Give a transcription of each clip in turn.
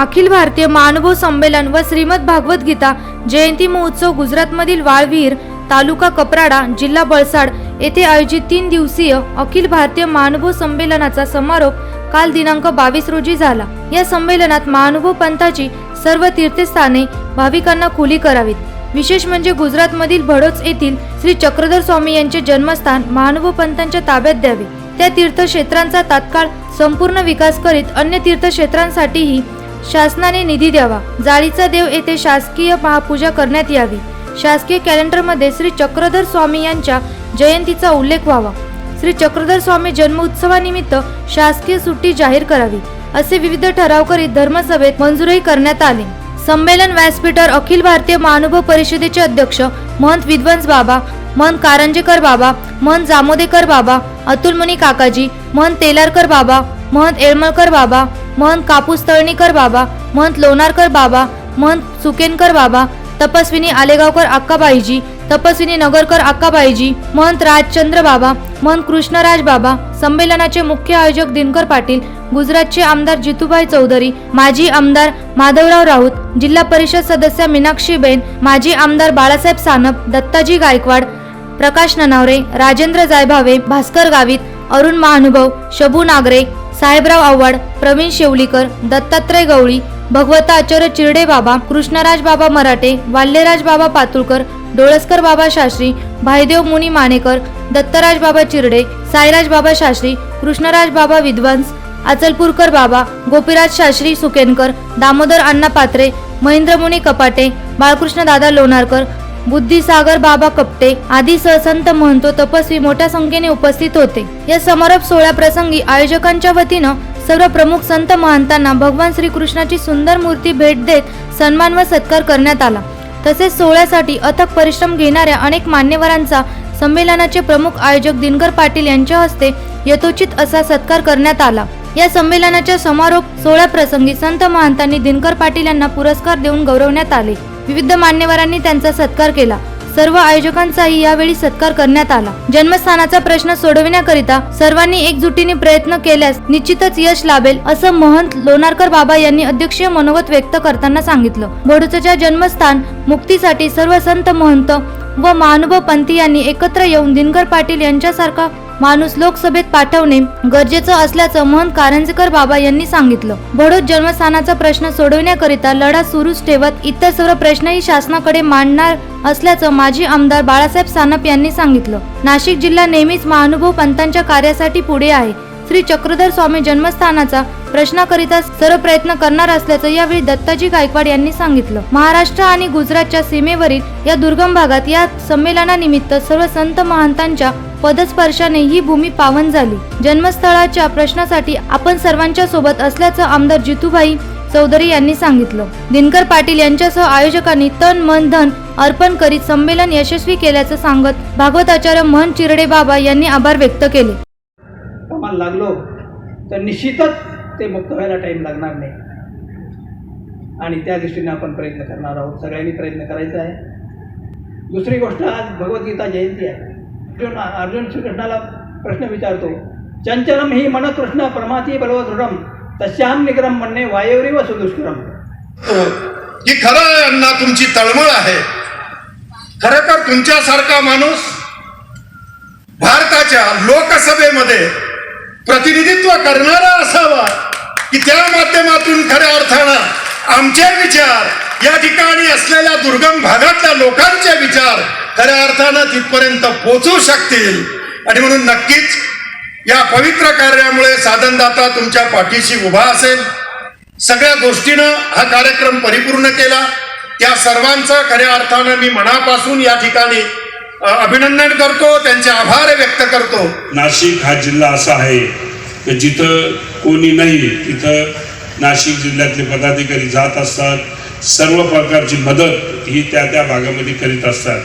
अखिल भारतीय महानुभव संमेलन व श्रीमद भागवत गीता जयंती महोत्सव गुजरातमधील वाळवीर तालुका कपराडा जिल्हा वलसाड येथे आयोजित 3 दिवसीय अखिल भारतीय महानुभव संमेलनाचा समारोप काल दिनांक 22 रोजी झाला। या संमेलनात महानुभव पंथाची सर्व तीर्थस्थाने भाविकांना खुली करावीत। विशेष म्हणजे गुजरातमधील भडोच येथील श्री चक्रधर स्वामी यांचे जन्मस्थान महानुभव पंथांच्या ताब्यात द्यावे। त्या तीर्थक्षेत्रांचा तात्काळ संपूर्ण विकास करीत अन्य तीर्थक्षेत्रांसाठीही शासनाने निधी द्यावा। जाळीचा देव येथे शासकीय महापूजा करण्यात यावी। शासकीय कॅलेंडरमध्ये श्री चक्रधर स्वामी यांच्या जयंतीचा उल्लेख व्हावा। श्री चक्रधर स्वामी जन्म उत्सवानिमित्त शासकीय सुट्टी जाहीर करावी, असे विविध ठराव करीत धर्मसभेत मंजूरही करण्यात आले। संमेलन व्यासपीठावर अखिल भारतीय महानुभव परिषदेचे अध्यक्ष महंत विद्वांस बाबा, महंत कारंजेकर बाबा, महंत जामोदेकर बाबा, अतुलमुनी काकाजी, महंत तेलारकर बाबा, महंत एळमळकर बाबा, महंत कापूस तळणीकर बाबा, महंत लोणारकर बाबा, महंत सुकेनकर बाबा, तपस्विनी आलेगावकर अक्काबाईजी, तपस्विनी नगरकर अक्काबाईजी, महंत राजचंद्र बाबा, महंत कृष्णराज बाबा। संमेलनाचे मुख्य आयोजक दिनकर पाटील, गुजरातचे आमदार जितूभाई चौधरी, माजी आमदार माधवराव राऊत, जिल्हा परिषद सदस्य मीनाक्षीबेन, माजी आमदार बाळासाहेब सानप, दत्ताजी गायकवाड, प्रकाश ननावरे, राजेंद्र जायभावे, भास्कर गावित, अरुण महानुभव, शबू नागरे, साहेबराव आव्हाड, प्रवीण शेवलीकर, दत्तात्रय गवळी, भगवता आचार्य चिरडे बाबा, कृष्णराज बाबा मराठे, वाल्यराज बाबा पातुळकर, डोळसकर बाबा शास्त्री, भाईदेव मुनी मानेकर, दत्तराज बाबा चिरडे, साईराज बाबा शास्त्री, कृष्णराज बाबा विद्वांस, अचलपूरकर बाबा, गोपीराज शास्त्री सुकेनकर, दामोदर अण्णा पात्रे, महेंद्रमुनी कपाटे, बाळकृष्ण दादा लोणारकर, बुद्धिसागर बाबा कपटे आदी सहसंत महंतो तपस्वी मोठ्या संख्येने उपस्थित होते। या समारोप सोहळ्या प्रसंगी आयोजकांच्या वतीनं सर्व प्रमुख संत महंतांना भगवान श्री कृष्णाची सुंदर मूर्ती भेट देत सन्मान व सत्कार करण्यात आला। तसेच सोहळ्यासाठी अथक परिश्रम घेणाऱ्या अनेक मान्यवरांचा संमेलनाचे प्रमुख आयोजक दिनकर पाटील यांच्या हस्ते यथोचित असा सत्कार करण्यात आला। या संमेलनाच्या समारोप सोहळ्या प्रसंगी संत महंतांनी दिनकर पाटील यांना पुरस्कार देऊन गौरवण्यात आले। विविध मान्यवरांनी त्यांचा सत्कार केला। सर्व आयोजकांचाही यावेळी सत्कार करण्यात आला। जन्मस्थानाचा प्रश्न सोडविण्याकरिता सर्वांनी एकजुटीने प्रयत्न केल्यास निश्चितच यश लाभेल, असं महंत लोणारकर बाबा यांनी अध्यक्षीय मनोगत व्यक्त करताना सांगितलं। भडूचच्या जन्मस्थान मुक्तीसाठी सर्व संत महंत व महानुभव पंथीयांनी एकत्र येऊन दिनकर पाटील यांच्यासारखा माणूस लोकसभेत पाठवणे गरजेचं असल्याचं महंत कारंजेकर बाबा यांनी सांगितलं। भडोच जन्मस्थानाचा प्रश्न सोडविण्याकरिता लढा सुरूच ठेवत इतर सर्व प्रश्नही शासनाकडे मांडणार असल्याचं माजी आमदार बाळासाहेब सानप यांनी सांगितलं। नाशिक जिल्हा नेहमीच महानुभव पंथांच्या कार्यासाठी पुढे आहे। श्री चक्रधर स्वामी जन्मस्थानाचा प्रश्नाकरिता सर्व प्रयत्न करणार असल्याचं यावेळी दत्ताजी गायकवाड यांनी सांगितलं। महाराष्ट्र आणि गुजरातच्या सीमेवरील या दुर्गम भागात या संमेलनानिमित्त सर्व संत महंतांच्या पदस्पर्शाने ही भूमी पावन झाली। जन्मस्थळाच्या प्रश्नासाठी आपण सर्वांच्या सोबत असल्याचं आमदार जितूभाई चौधरी यांनी सांगितलं। दिनकर पाटील यांच्यासह आयोजकांनी तन मन धन अर्पण करीत संमेलन यशस्वी केल्याचं सांगत भागवताचार्य महंत चिरडे बाबा यांनी आभार व्यक्त केले। कामाला लागलो तर निश्चितच ते मुक्त व्हायला टाईम लागणार नाही आणि त्या दृष्टीने आपण प्रयत्न करणार आहोत। सगळ्यांनी प्रयत्न करायचा आहे। दुसरी गोष्ट, आज भगवद्गीता जयंती आहे। अर्जुन श्रीकृष्णाला प्रश्न विचारतो, चंचलम ही मन कृष्ण परमाती बलवदृढम तस्याम निग्रम म्हणणे वायवरी व सुदुष्करम। की खरं आहे अण्णा, तुमची तळमळ आहे। खरं तर तुमच्यासारखा माणूस भारताच्या लोकसभेमध्ये प्रतिनिधित्व करणारा असावा की त्या माध्यमातून खऱ्या अर्थानं आमचे विचार, या ठिकाणी असलेल्या दुर्गम भागातल्या लोकांचे विचार खऱ्या अर्थानं तिथपर्यंत पोहोचू शकतील। आणि म्हणून नक्कीच या पवित्र कार्यामुळे साधनदाता तुमच्या पाठीशी उभा असेल। सगळ्या गोष्टीनं हा कार्यक्रम परिपूर्ण केला। त्या सर्वांचं खऱ्या अर्थानं मी मनापासून या ठिकाणी अभिनंदन करतो, त्यांचे आभार व्यक्त करतो। नाशिक हा जिल्हा असा आहे की जिथं कोणी नाही तिथं नाशिक जिल्ह्यातले पदाधिकारी जात असतात। सर्व प्रकारची मदत ही त्या त्या भागामध्ये करीत असतात।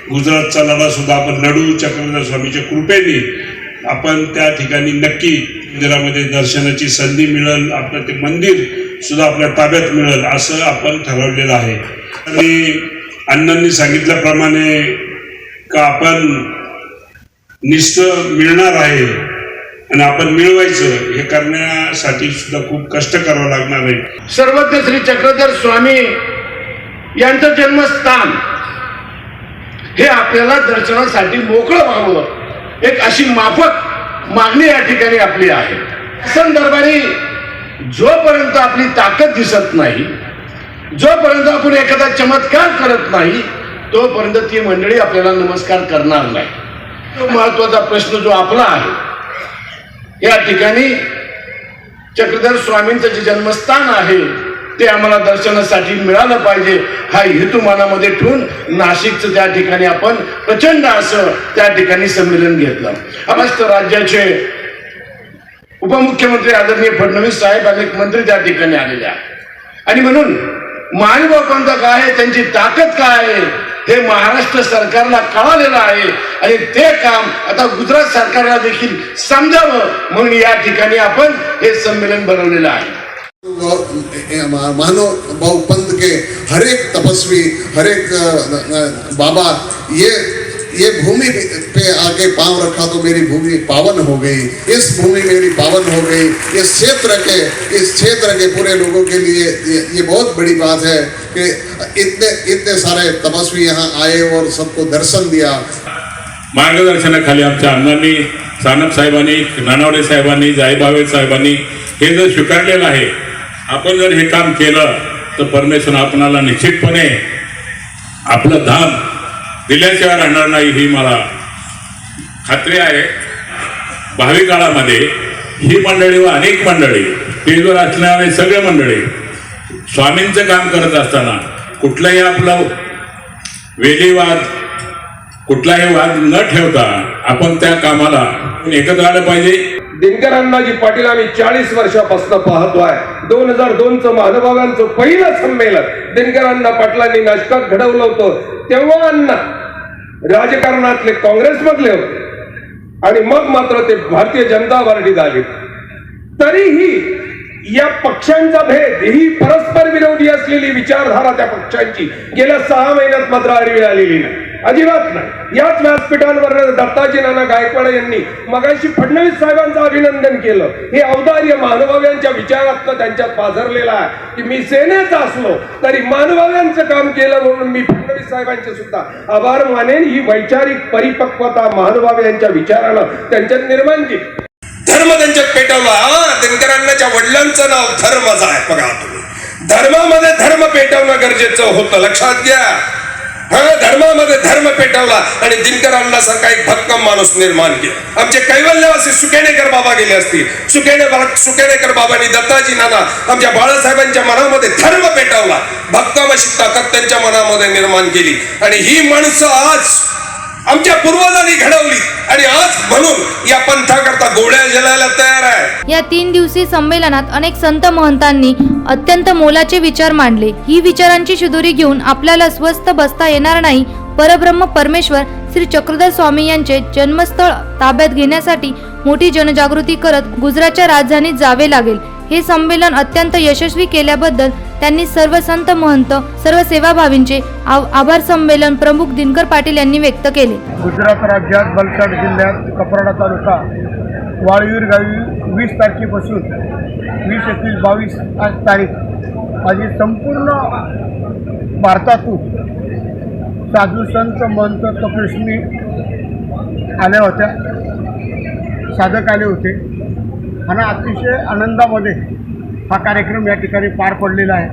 गुजरातचा लढा सुद्धा आपण लढू, चक्रधर स्वामीच्या कृपेने आपण त्या ठिकाणी नक्की मंदिरामध्ये दर्शनाची संधी मिळेल, आपलं ते मंदिर सुद्धा आपल्या ताब्यात मिळेल असं आपण ठरवलेलं आहे। आणि अण्णांनी सांगितल्याप्रमाणे का आपण निष्ठ मिळणार आहे आणि आपण मिळवायचं हे करण्यासाठी सुद्धा खूप कष्ट करावं लागणार आहे. सर्वज्ञ श्री चक्रधर स्वामी यांचं जन्मस्थान हे आपल्याला दर्शनासाठी मोकळं व्हावं एक अशी माफक मागणी या ठिकाणी आपली आहे. सन दरबारी जोपर्यंत आपली ताकद दिसत नाही, जोपर्यंत आपण एखादा चमत्कार करत नाही, तोपर्यंत ती मंडळी आपल्याला नमस्कार करणार नाही. तो महत्वाचा प्रश्न जो आपला आहे, या ठिकाणी चक्रधर स्वामींचं जे जन्मस्थान आहे ते आम्हाला दर्शनासाठी मिळालं पाहिजे हा हेतू मनामध्ये ठेवून नाशिकचं त्या ठिकाणी आपण प्रचंड असं त्या ठिकाणी संमेलन घेतलं. महाराष्ट्र राज्याचे उपमुख्यमंत्री आदरणीय फडणवीस साहेब अनेक मंत्री त्या ठिकाणी आलेले आहेत आणि म्हणून महानुभाव पंथ काय आहे, त्यांची ताकद काय आहे हे महाराष्ट्र सरकारला कळालेलं आहे आणि ते काम आता गुजरात सरकारला देखील समजावं म्हणून या ठिकाणी आपण हे संमेलन बनवलेलं आहे. मानो भाव पंथ के हर एक तपस्वी, हर एक बाबा ये भूमि पे आके पांव रखा तो मेरी भूमि पावन हो गई, इस भूमि मेरी पावन हो गई. इस क्षेत्र के पूरे लोगों के लिए ये बहुत बड़ी बात है कि इतने सारे तपस्वी यहाँ आए और सबको दर्शन दिया. मार्गदर्शनाखाली आमच्या आमदारांनी, सानप साहेबांनी, नानावडे साहेबांनी, जाईबावे साहेबांनी हे जर स्वीकारलेलं आहे, आपण जर हे काम केलं तर परमेश्वर आपणाला निश्चितपणे आपलं धाम दिल्याशिवाय राहणार नाही ही मला खात्री आहे. भावी काळामध्ये ही मंडळी व अनेक मंडळी स्टेजवर असणारे सगळे मंडळी स्वामींचं काम करत असताना कुठलाही आपला वेलीवाद, कुठलाही वाद न ठेवता आपण त्या कामाला एकत्र आलं पाहिजे. दिनकर अण्णाजी पाटील आम्ही 40 वर्षापासून पाहतोय. 2002चं महानुभावांचं पहिलं संमेलन दिनकर अण्णा पाटलांनी नाशकात घडवलं होतं. तेव्हा अण्णा राजकारणातले काँग्रेसमधले होते आणि मग मात्र ते भारतीय जनता पार्टी झाली. तरीही या पक्षांचा भेद ही परस्पर विरोधी असलेली विचारधारा त्या पक्षांची गेल्या 6 महिन्यात मात्र आडवी आलेली नाही, अजिबात नाही. याच व्यासपीठांवर दत्ताजी नाना गायकवाड यांनी मगाशी फडणवीस साहेबांचं अभिनंदन केलं. हे औदार्य महानुभाव यांच्या विचारात त्यांच्यात पाझरलेलं आहे की मी सेनेचा असलो तरी महानुभावांचं काम केलं म्हणून मी फडणवीस साहेबांचे सुद्धा आभार मानेन. ही वैचारिक परिपक्वता महानुभाव यांच्या विचारानं त्यांच्यात निर्माण केली. धर्म त्यांच्यात पेटवला. दिनकरांच्या वडिलांचं नाव धर्मच आहे. बघा तुम्ही, धर्मामध्ये धर्म पेटवणं गरजेचं होतं, लक्षात घ्या. धर्मामध्ये धर्म पेटवला आणि दिनकरांसारखा एक भक्कम माणूस निर्माण केला. आमचे कैवल्यवासी सुकेणेकर बाबा गेले असतील, सुकेणेकर बाबांनी, दत्ताजी नाना, आमच्या बाळासाहेबांच्या मनामध्ये धर्म पेटवला, भक्कम अशी ताकद त्यांच्या मनामध्ये निर्माण केली आणि ही माणसं आज आमच्या पूर्वजांनी घडवली आणि आज म्हणून या पंथाकरता गोळ्या जलायला तयार आहे. या 3 दिवसीय संमेलनात अनेक संत महंतांनी अत्यंत मोलाचे विचार मांडले. ही विचारांची शिदोरी घेऊन आपल्याला स्वस्थ बसता येणार नाही. परब्रह्म परमेश्वर श्री चक्रधर स्वामी यांचे जन्मस्थळ ताब्यात घेण्यासाठी मोठी जनजागृती करत गुजरातच्या राजधानीत जावे लागेल. हे संमेलन अत्यंत यशस्वी केल्याबद्दल त्यांनी सर्व संत महंत, सर्व सेवाभावींचे आभार संमेलन प्रमुख दिनकर पाटील यांनी व्यक्त केले. गुजरात राज्यात वलसाड जिल्ह्यात कपराडा तालुका वाळवीर गावी 20 तारखेपासून 20, 21, 22 आज तारीख माझी संपूर्ण भारतातून साधू संत महंत तपस्वी आल्या होत्या, साधक आले होते आणि अतिशय आनंदामध्ये हा कार्यक्रम या ठिकाणी पार पडलेला आहे.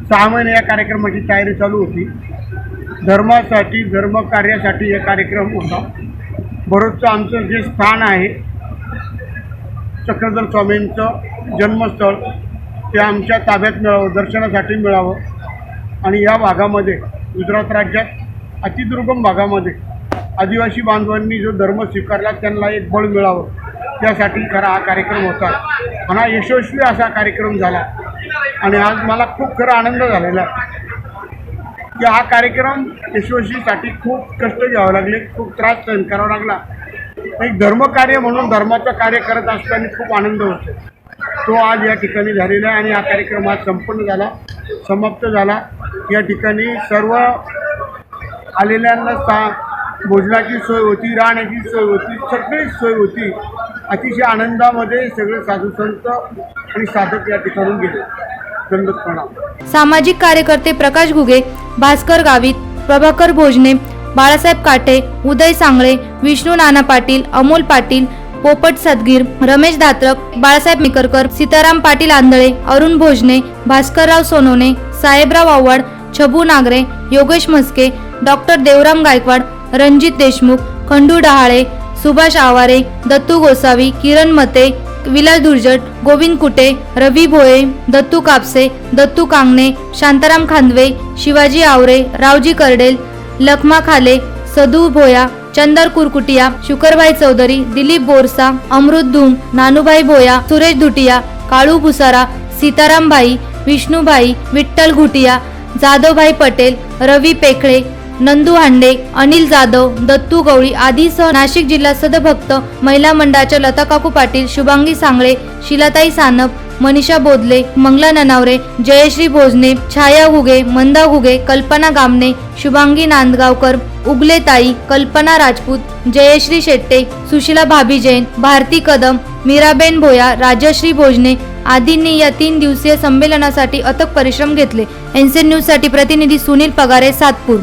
6 महिने या कार्यक्रमाची तयारी चालू होती. धर्मासाठी, धर्मकार्यासाठी हा कार्यक्रम होता. बरोबरचं आमचं जे स्थान आहे चक्रधर स्वामींचं जन्मस्थळ ते आमच्या ताब्यात मिळावं, दर्शनासाठी मिळावं आणि या भागामध्ये गुजरात राज्यात अतिदुर्गम भागामध्ये आदिवासी बांधवांनी जो धर्म स्वीकारला त्यांना एक बळ मिळावं त्यासाठी खरा हा कार्यक्रम होता आणि हा यशस्वी असा कार्यक्रम झाला. आणि आज मला खूप खरा आनंद झालेला की हा कार्यक्रम यशस्वीसाठी खूप कष्ट घ्यावे लागले, खूप त्रास सहन करावा लागला. एक धर्मकार्य म्हणून धर्माचं कार्य करत असताना खूप आनंद होतो. तो आज या ठिकाणी झालेला आहे आणि हा कार्यक्रम आज संपन्न झाला, समाप्त झाला. या ठिकाणी सर्व आलेल्यांना भोजनाची सोय होती, राहण्याची सोय होती, सगळीच सोय होती अतिशय आनंदामध्ये सगळे साधुसंत आणि साधक या ठिकाणून गेले. दंडवत प्रणाम. सामाजिक कार्यकर्ते प्रकाश घुगे, भास्कर गावित, प्रभाकर भोजने, बाळासाहेब काटे, उदय सांगळे, विष्णू नाना पाटील, अमोल पाटील, पोपट सदगीर, रमेश धात्रक, बाळासाहेब मिकरकर, सीताराम पाटील आंधळे, अरुण भोजने, भास्करराव सोनवणे, साहेबराव आव्हाड, छबू नागरे, योगेश म्हस्के, डॉक्टर देवराम गायकवाड, रणजित देशमुख, खंडू डहाळे, सुभाष आवारे, दत्तू गोसावी, किरण मते, विलास दुर्जट, गोविंद कुटे, रवी भोये, दत्तू कापसे, दत्तू कांगणे, शांताराम खांदवे, शिवाजी आवरे, रावजी कर्डेल, लखमा खाले, सदू भोया, चंदर कुरकुटिया, शुकरभाई चौधरी, दिलीप बोरसा, अमृत धूम, नानूभाई भोया, सुरेश धुटिया, काळू भुसारा, सीतारामभाई, विष्णुभाई, विठ्ठल घुटिया, जाधवभाई पटेल, रवी पेखळे, नंदू हांडे, अनिल जाधव, दत्तू गवळी आदीसह नाशिक जिल्हा सदभक्त महिला मंडळाच्या लता काकू पाटील, शुभांगी सांगळे, शिलाताई सानप, मनीषा बोदले, मंगला ननावरे, जयश्री भोजने, छाया घुगे, मंदा घुगे, कल्पना गामने, शुभांगी नांदगावकर, उगलेताई, कल्पना राजपूत, जयश्री शेट्टे, सुशीला भाभी जैन, भारती कदम, मीराबेन भोया, राजश्री भोजने आदींनी या 3 दिवसीय संमेलनासाठी अथक परिश्रम घेतले. एनसीएन न्यूज साठी प्रतिनिधी सुनील पगारे, सातपूर.